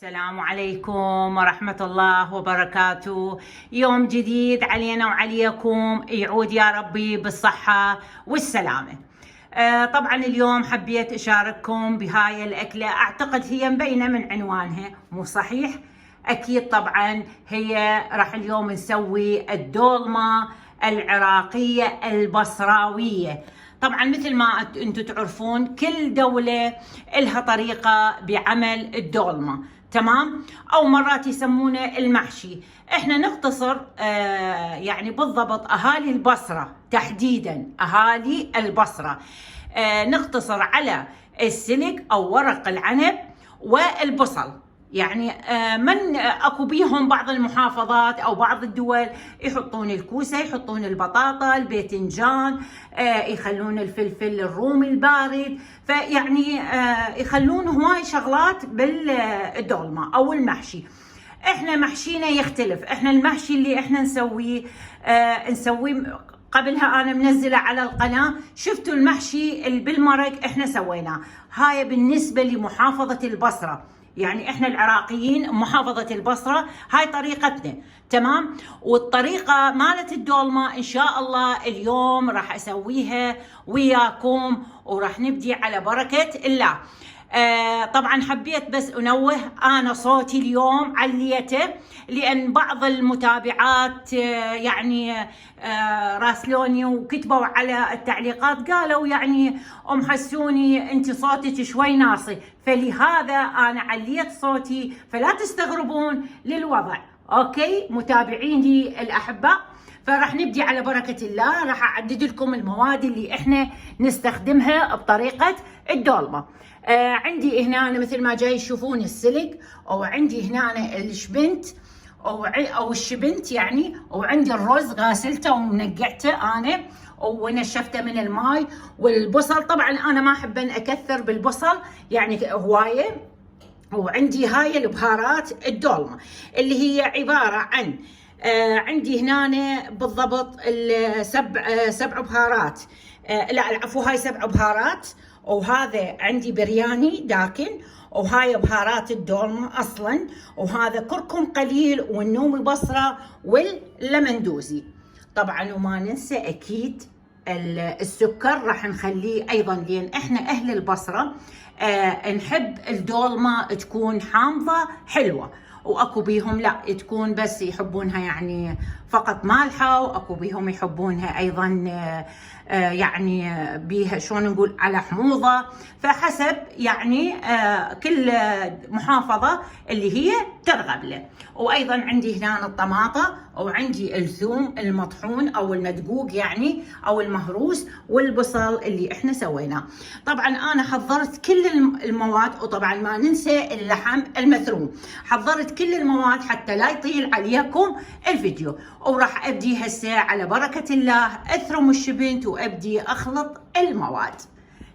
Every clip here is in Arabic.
السلام عليكم ورحمة الله وبركاته. يوم جديد علينا وعليكم، يعود يا ربي بالصحة والسلامة. طبعا اليوم حبيت أشارككم بهاي الأكلة، أعتقد هي مبينة من عنوانها، مو صحيح؟ أكيد طبعا هي راح اليوم نسوي الدولمة العراقية البصراوية. طبعا مثل ما انتم تعرفون كل دولة لها طريقة بعمل الدولمة، تمام؟ او مرات يسمونه المحشي. احنا نختصر يعني بالضبط اهالي البصرة، تحديدا اهالي البصرة نختصر على السلق او ورق العنب والبصل. يعني من اكو بيهم بعض المحافظات او بعض الدول يحطون الكوسه، يحطون البطاطا، الباذنجان، يخلون الفلفل الرومي البارد، فيعني يخلون هواي شغلات بالدولمه او المحشي. احنا محشينا يختلف. احنا المحشي اللي احنا نسويه قبلها انا منزله على القناه، شفتوا المحشي اللي بالمرق احنا سويناه. هاي بالنسبه لمحافظه البصره، يعني احنا العراقيين محافظة البصرة هاي طريقتنا، تمام؟ والطريقة مالت الدولمة ان شاء الله اليوم راح اسويها وياكم، وراح نبدي على بركة الله. طبعا حبيت بس انوه، انا صوتي اليوم عليته لان بعض المتابعات يعني راسلوني وكتبوا على التعليقات، قالوا يعني ام حسوني انت صوتك شوي ناصي، فلهذا انا عليت صوتي، فلا تستغربون للوضع. اوكي متابعيني الاحباء، فراح نبدي على بركة الله. راح اعدد لكم المواد اللي احنا نستخدمها بطريقة الدولمة. عندي هنا مثل ما جاي تشوفون السلق، او عندي هنا الشبنت او الشبنت يعني، وعندي الرز غاسلته ومنقعته انا ونشفته من الماي، والبصل طبعا انا ما احب ان اكثر بالبصل يعني هوايه. وعندي هاي البهارات الدولمة اللي هي عبارة عن عندي هنا بالضبط سبع بهارات، لا العفو هاي 7 بهارات، وهذا عندي برياني داكن، وهاي بهارات الدولمة اصلا، وهذا كركم قليل والنومي بصرة واللمندوزي طبعا. وما ننسى اكيد السكر راح نخليه ايضا، لان احنا اهل البصرة نحب الدولمة تكون حامضة حلوة، واكو بيهم لا تكون بس يحبونها يعني فقط مالحة، واكو بيهم يحبونها ايضا يعني بيها شلون نقول على حموضة، فحسب يعني كل محافظة اللي هي ترغب له. وايضا عندي هنا الطماطة، وعندي الثوم المطحون او المدقوق يعني او المهروس، والبصل اللي احنا سويناه. طبعا انا حضرت كل المواد، وطبعا ما ننسى اللحم المثروم. حضرت كل المواد حتى لا يطيل عليكم الفيديو، وراح ابدي هسه على بركة الله اثرم الشبنت وابدي اخلط المواد.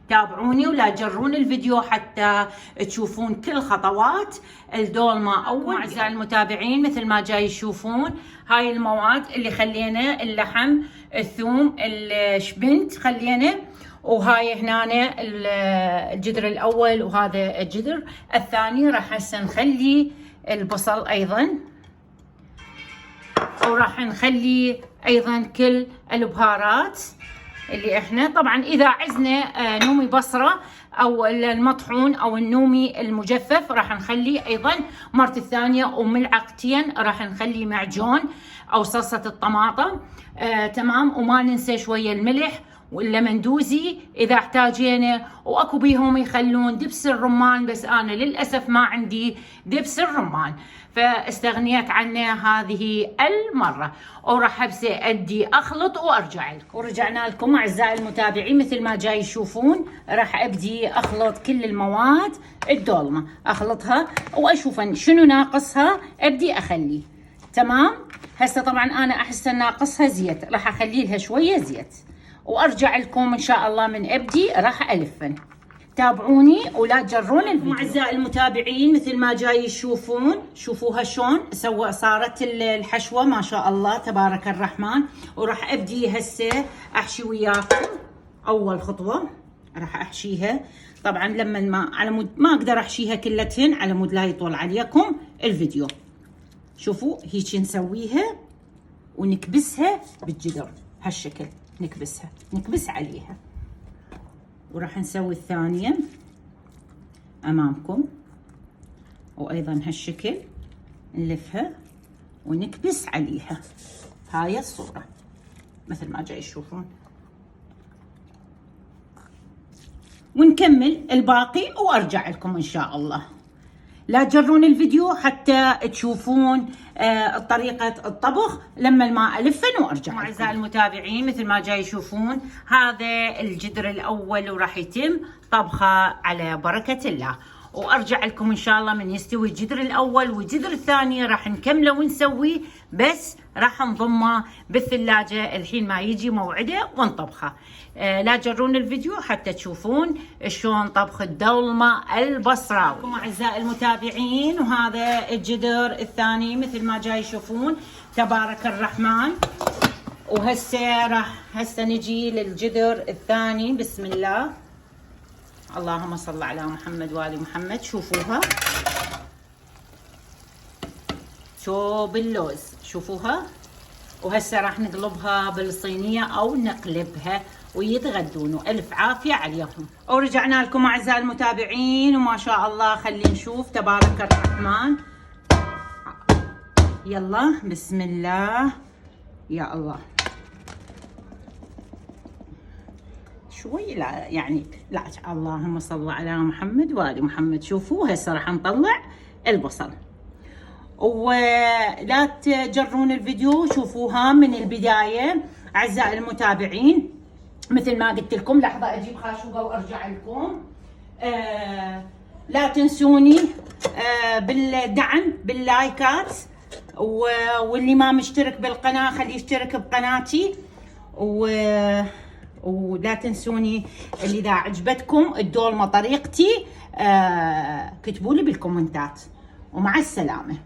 تابعوني ولا تجرون الفيديو حتى تشوفون كل خطوات الدولمة. أول أعزائي المتابعين مثل ما جاي تشوفون هاي المواد اللي خلينا اللحم، الثوم، الشبنت خلينا، وهاي هنا الجدر الأول وهذا الجدر الثاني. راح هسه نخلي البصل أيضا، وراح نخلي أيضا كل البهارات اللي احنا طبعا اذا عزنا نومي بصرة او المطحون او النومي المجفف راح نخلي ايضا مرة الثانية، وملعقتين راح نخلي معجون او صلصة الطماطم تمام. وما ننسى شوية الملح واللمندوزي اذا احتاجينا، واكو بيهم يخلون دبس الرمان، بس انا للاسف ما عندي دبس الرمان فاستغنيت عنه هذه المرة. وراح ابسي ادي اخلط وارجع لكم. ورجعنا لكم اعزائي المتابعين مثل ما جاي تشوفون، راح ابدي اخلط كل المواد الدولمة، اخلطها واشوف شنو ناقصها ابدي اخليه، تمام. هسه طبعا انا احس ناقصها زيت، راح اخلي لها شوية زيت وارجع لكم ان شاء الله من ابدي راح الفن. تابعوني ولا تجرون الفيديو. اعزائي المتابعين مثل ما جاي تشوفون، شوفوها شلون صارت الحشوه ما شاء الله تبارك الرحمن. وراح ابدي هسه احشي وياكم اول خطوه. راح احشيها. طبعا لما ما على مود ما اقدر احشيها كلتهن على مود لا يطول عليكم الفيديو. شوفوا هيك نسويها ونكبسها بالجدر هالشكل، نكبس عليها. وراح نسوي الثانية امامكم وايضا هالشكل نلفها ونكبس عليها. هاي الصورة مثل ما جاي تشوفون. ونكمل الباقي وارجع لكم ان شاء الله. لا تجرون الفيديو حتى تشوفون طريقة الطبخ لما الماء الفن وارجع. اعزائي المتابعين مثل ما جاي يشوفون هذا الجدر الاول وراح يتم طبخه على بركة الله، وارجع لكم ان شاء الله من يستوي الجدر الاول. والجدر الثاني راح نكمله ونسويه، بس راح نضمه بالثلاجة الحين ما يجي موعده ونطبخه. لا تجرون الفيديو حتى تشوفون شلون طبخ الدولمة البصراوي. اعزائي المتابعين وهذا الجدر الثاني مثل ما جاي يشوفون تبارك الرحمن. هسه نجي للجدر الثاني. بسم الله، اللهم صل على محمد وآل محمد. شوفوها توب اللوز، شوفوها. وهسه راح نقلبها بالصينية او نقلبها ويتغدون، والف عافية عليهم. ورجعنا لكم اعزائي المتابعين وما شاء الله خلينا نشوف تبارك الرحمن. يلا بسم الله يا الله. شوي لا يعني لا، اللهم صل على محمد وآل محمد. شوفوا هسه راح نطلع البصل، ولا تجرون الفيديو شوفوها من البداية اعزائي المتابعين. مثل ما قلت لكم، لحظة اجيب خاشوقة وارجع لكم. لا تنسوني بالدعم باللايكات، واللي ما مشترك بالقناة خليه يشترك بقناتي، ولا تنسوني اللي اذا عجبتكم الدولمة طريقتي كتبوا لي بالكومنتات. ومع السلامة.